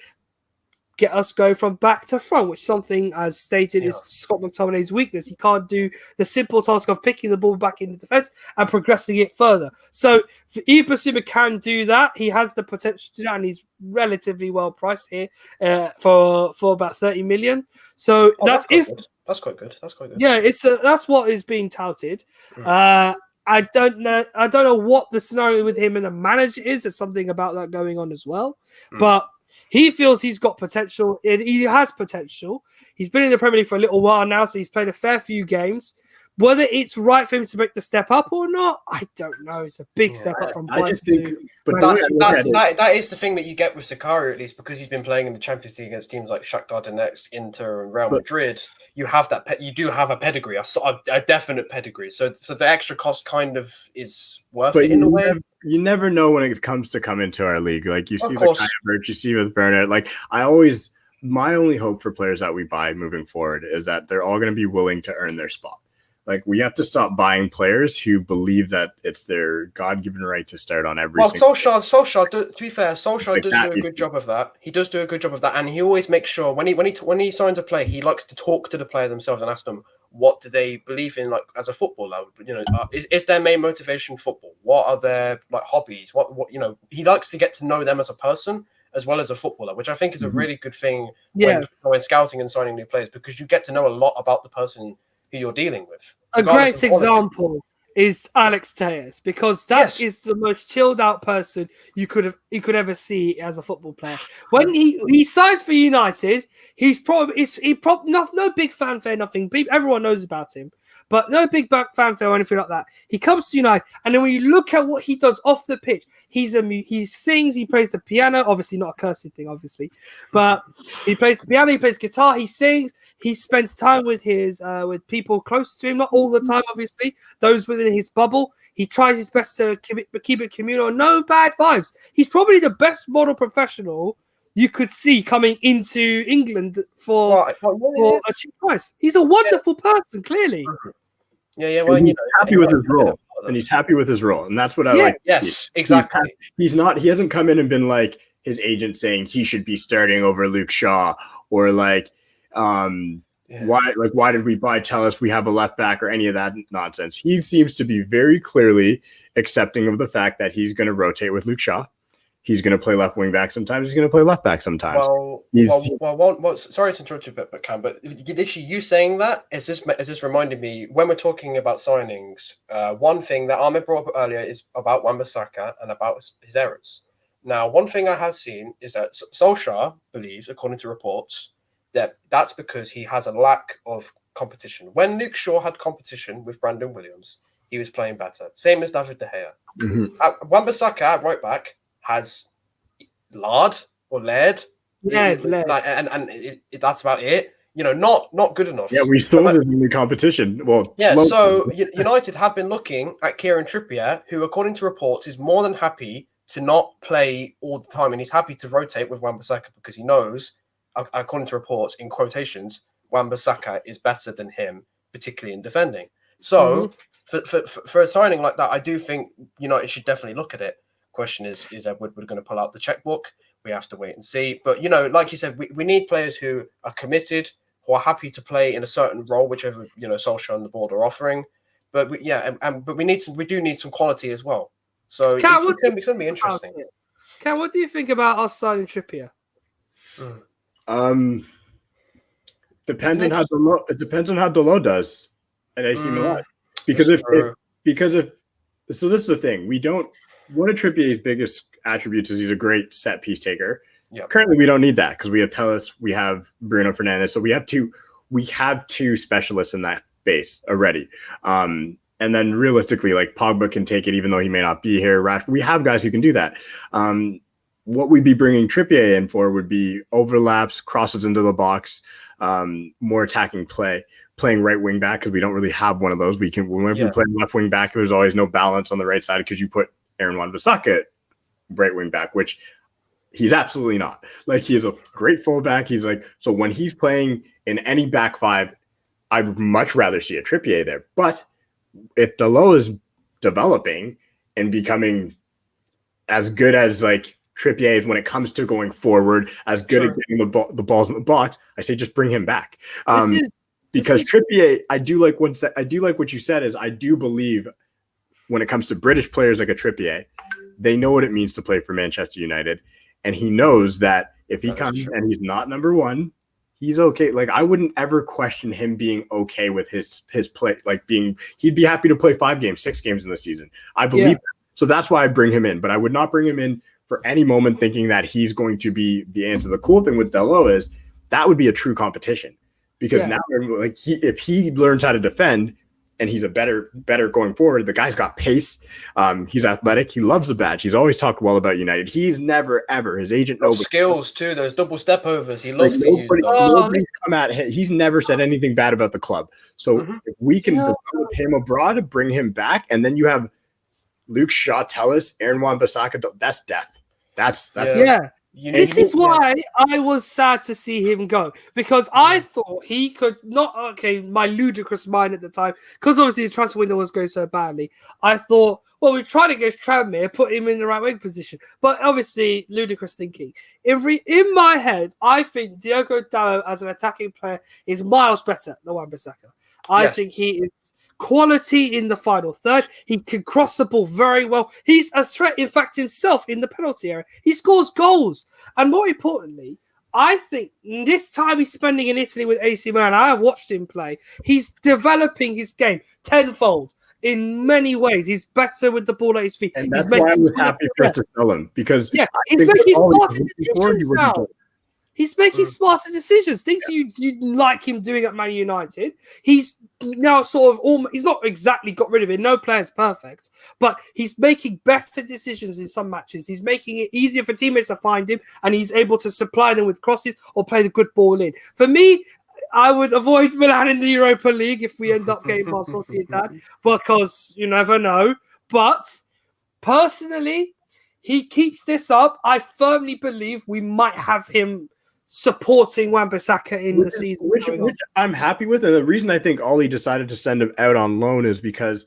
get us go from back to front, which something, as stated, is Scott McTominay's weakness. He can't do the simple task of picking the ball back in the defense and progressing it further. So Yves Bissouma can do that. He has the potential to do that, and he's relatively well priced here for about 30 million. So that's quite good. Yeah, that's what is being touted. I don't know what the scenario with him and the manager is. There's something about that going on as well, but he feels he's got potential. He has potential. He's been in the Premier League for a little while now, so he's played a fair few games. Whether it's right for him to make the step up or not, I don't know. It's a big step up from Brighton to... But that is the thing that you get with Sakari, at least, because he's been playing in the Champions League against teams like Shakhtar Donetsk, Inter, and Real Madrid. You have that. You do have a pedigree, a definite pedigree. So the extra cost kind of is worth it in a way. You never know when it comes to come into our league. Like you see the kind of hurt you see with Werner. Like my only hope for players that we buy moving forward is that they're all going to be willing to earn their spot. Like we have to stop buying players who believe that it's their God-given right to start on every. Well, Solskjaer. To be fair, Solskjaer does do a good job of that. He does do a good job of that, and he always makes sure when he signs a player, he likes to talk to the player themselves and ask them what do they believe in, like as a footballer. Is their main motivation football? What are their hobbies? What he likes to get to know them as a person as well as a footballer, which I think is a really good thing when scouting and signing new players, because you get to know a lot about the person who you're dealing with. A great example is Alex Telles, because that is the most chilled out person you could ever see as a football player. When he signs for United, he's probably no big fanfare, nothing. Everyone knows about him, but no big fanfare or anything like that. He comes to United, and then when you look at what he does off the pitch, he sings, he plays the piano. Obviously, not a cursing thing, obviously, but he plays the piano, he plays guitar, he sings. He spends time with with people close to him, not all the time, obviously. Those within his bubble. He tries his best to keep it communal. No bad vibes. He's probably the best model professional you could see coming into England for a cheap price. He's a wonderful person, clearly. Yeah. Well, he's happy with his role, and he's happy with his role, and that's what I like. Yes, exactly. He hasn't come in and been like his agent saying he should be starting over Luke Shaw or like why did we buy Tellus? We have a left back or any of that nonsense. He seems to be very clearly accepting of the fact that he's going to rotate with Luke Shaw. He's going to play left wing back sometimes. He's going to play left back sometimes. Sorry to interrupt you a bit, but Cam, but literally you saying that is this reminding me when we're talking about signings. One thing that Ahmed brought up earlier is about Wan-Bissaka and about his errors. Now, one thing I have seen is that Solskjaer believes, according to reports, that that's because he has a lack of competition. When Luke Shaw had competition with Brandon Williams, he was playing better. Same as David De Gea. Mm-hmm. Wan-Bissaka at right back has Laird. Yeah, that's about it. Not good enough. Yeah, we saw this in the competition. Well, yeah. So United have been looking at Kieran Trippier, who, according to reports, is more than happy to not play all the time, and he's happy to rotate with Wan-Bissaka because he knows, according to reports, in quotations, Wan-Bissaka is better than him, particularly in defending. So for a signing like that, I do think United should definitely look at it. Question is Ed Woodward going to pull out the checkbook? We have to wait and see. But like you said, we need players who are committed, who are happy to play in a certain role, whichever Solskjaer and the board are offering. But we do need some quality as well. So it's going to be interesting. Ken, what do you think about us signing Trippier? Depends on how Delo does at AC Milan. Because so this is the thing. One of Trippier's biggest attributes is he's a great set piece taker. Yep. Currently, we don't need that because we have Tellus, we have Bruno Fernandes, so we have two specialists in that base already. And then realistically, like Pogba can take it, even though he may not be here. Rashford, we have guys who can do that. What we'd be bringing Trippier in for would be overlaps, crosses into the box, more attacking play. Playing right wing back because we don't really have one of those. We play left wing back, there's always no balance on the right side because you put Aaron Wan-Bissaka right wing back, which he's absolutely not. Like, he is a great fullback. He's like, so when he's playing in any back five, I'd much rather see a Trippier there. But if Delo is developing and becoming as good as like Trippier is when it comes to going forward, as good at getting the balls in the box, I say just bring him back. Because Trippier, I do like what you said. Is I do believe when it comes to British players like a Trippier, they know what it means to play for Manchester United, and he knows that if he comes and he's not number one, he's okay. Like, I wouldn't ever question him being okay with his play. Like, he'd be happy to play 5 games, 6 games in the season. I believe that. So that's why I bring him in. But I would not bring him in for any moment thinking that he's going to be the answer. The cool thing with Delo is that would be a true competition. Because now, like, if he learns how to defend and he's a better going forward, the guy's got pace. He's athletic. He loves the badge. He's always talked well about United. He's never, ever, his agent knows skills too. Those double step overs. He loves to use nobody's come at him. He's never said anything bad about the club. So if we can develop him abroad, bring him back, and then you have Luke Shaw, Tellus, Aaron Wan-Bissaka, that's depth. That's This is why I was sad to see him go, because I thought he could my ludicrous mind at the time, because obviously the transfer window was going so badly. I thought, well, we're trying to get Tranmere, put him in the right wing position, but obviously ludicrous thinking. In my head, I think Diogo Dalot as an attacking player is miles better than Wan-Bissaka. I think he is quality in the final third. He can cross the ball very well. He's a threat, in fact, himself in the penalty area. He scores goals. And more importantly, I think this time he's spending in Italy with AC Milan, I have watched him play. He's developing his game tenfold in many ways. He's better with the ball at his feet. And that's why I was happy for us to sell him, because he's making smarter decisions now. He's making smarter decisions. Things you like him doing at Man United. He's now sort of he's not exactly got rid of it. No player's perfect, but he's making better decisions in some matches. He's making it easier for teammates to find him, and he's able to supply them with crosses or play the good ball in. For me, I would avoid Milan in the Europa League if we end up getting Barca Sociedad, because you never know. But personally, he keeps this up, I firmly believe we might have him supporting Wan-Bissaka in the season. Which I'm happy with. And the reason I think Ollie decided to send him out on loan is because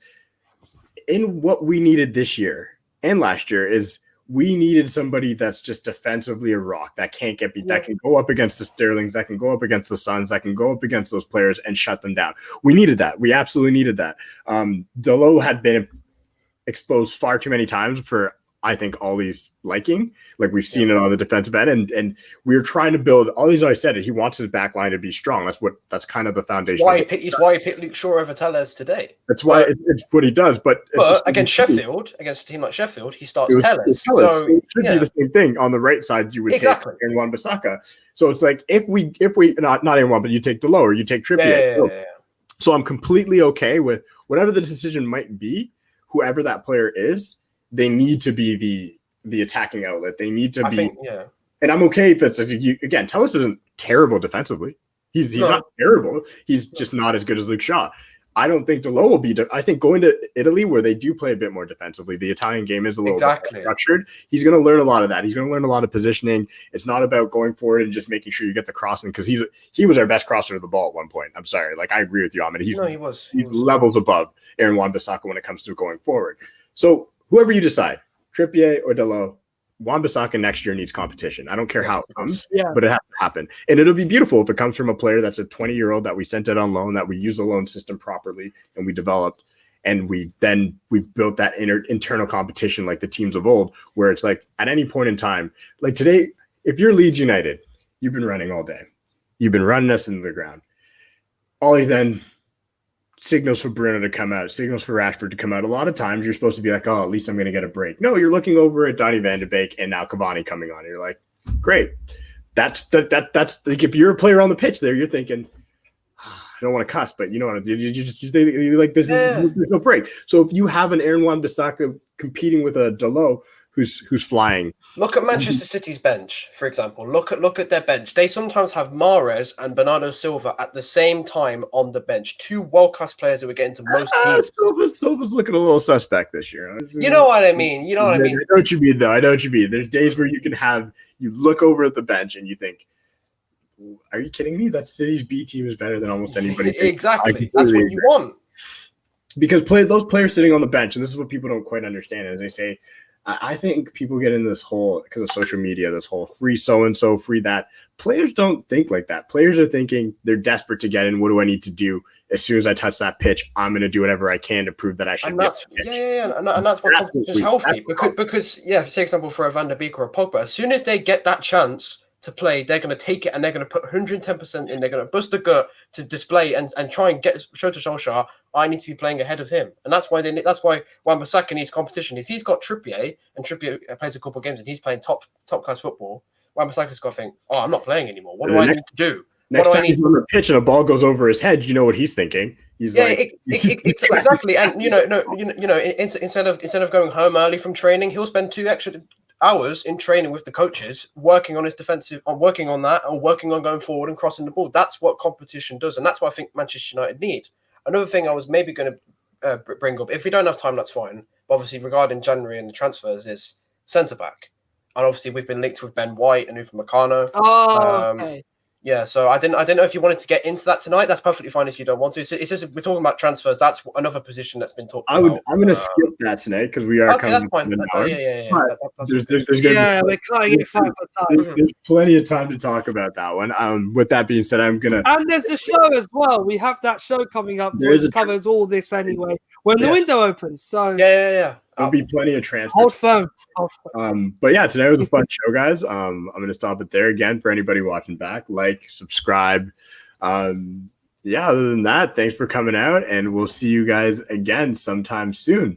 in what we needed this year and last year is we needed somebody that's just defensively a rock that can't get beat, that can go up against the Sterlings, that can go up against the Suns, that can go up against those players and shut them down. We needed that. We absolutely needed that. Delo had been exposed far too many times for, I think, Ollie's liking. Like we've seen it on the defensive end, and we were trying to build. Ollie's always said it. He wants his back line to be strong. That's kind of the foundation. It's why he picked Luke Shaw over Tellez today. That's why it's what he does. But against Sheffield, against a team like Sheffield, he starts Tellez. So it should be the same thing on the right side. You would take Aaron Wan-Bissaka. So it's like if we not Aaron Wan, but you take Delo or you take Trippier. So I'm completely okay with whatever the decision might be. Whoever that player is, they need to be the attacking outlet. They need to be, and I'm okay if it's again. Tellez isn't terrible defensively. He's not terrible. He's just not as good as Luke Shaw. I don't think Delo will be. I think going to Italy, where they do play a bit more defensively, the Italian game is a little more structured. He's going to learn a lot of that. He's going to learn a lot of positioning. It's not about going forward and just making sure you get the crossing, because he was our best crosser of the ball at one point. I'm sorry, like I agree with you, Ahmed. He was levels above Aaron Wan-Bissaka when it comes to going forward. So whoever you decide, Trippier or Delo, Wan-Bissaka next year needs competition. I don't care how it comes, but it has to happen. And it'll be beautiful if it comes from a player that's a 20-year-old that we sent out on loan, that we use the loan system properly and we developed, and we built that internal competition like the teams of old, where it's like at any point in time, like today, if you're Leeds United, you've been running all day. You've been running us into the ground. Ollie then signals for Bruno to come out, signals for Rashford to come out. A lot of times you're supposed to be like, oh, at least I'm going to get a break. No, you're looking over at Donny van de Beek and now Cavani coming on. You're like, great. That's like, if you're a player on the pitch there, you're thinking, I don't want to cuss, but you know what? You're like, there's no break. So if you have an Aaron Wan-Bissaka competing with a Delo who's flying. Look at Manchester City's bench, for example. Look at their bench. They sometimes have Mahrez and Bernardo Silva at the same time on the bench. Two world-class players that would get into most teams. Silva's looking a little suspect this year. You know what I mean? I know what you mean, though. I know what you mean. There's days where you look over at the bench and you think, are you kidding me? That City's B team is better than almost anybody. Exactly. That's what you want. Because those players sitting on the bench, and this is what people don't quite understand, is they say, I think people get in this whole, because of social media, this whole free so-and-so, free that. Players don't think like that. Players are thinking they're desperate to get in. What do I need to do? As soon as I touch that pitch, I'm going to do whatever I can to prove that I should. And that's what competition is healthy. Because say example for a Van der Beek or a Pogba, as soon as they get that chance to play, they're going to take it and they're going to put 110% in. They're going to bust a gut to display and try and show to Solskjaer, I need to be playing ahead of him. And that's why Wan-Bissaka needs competition. If he's got Trippier and Trippier plays a couple of games and he's playing top class football, Wan-Bissaka's got to think, oh, I'm not playing anymore. What do I need to do? Next time he's on the pitch and a ball goes over his head, you know what he's thinking. He's exactly. And instead of going home early from training, he'll spend 2 extra hours in training with the coaches, working on his defensive, working on that, or working on going forward and crossing the ball. That's what competition does, and that's what I think Manchester United need. Another thing I was maybe going to bring up, if we don't have time, that's fine. But obviously, regarding January and the transfers, is centre back, and obviously we've been linked with Ben White and Upamecano. Okay. Yeah, so I didn't know if you wanted to get into that tonight. That's perfectly fine if you don't want to. It's just we're talking about transfers. That's another position that's been talked about. I'm going to skip that tonight because we are coming. That's fine. We're cutting it 5 time. There's plenty of time to talk about that one. With that being said, I'm gonna. And there's a show as well. We have that show coming up which covers all this anyway when the window opens. So yeah. There'll be plenty of transfers. Hold firm. But yeah, tonight was a fun show, guys. I'm going to stop it there again for anybody watching back. Like, subscribe. Other than that, thanks for coming out, and we'll see you guys again sometime soon.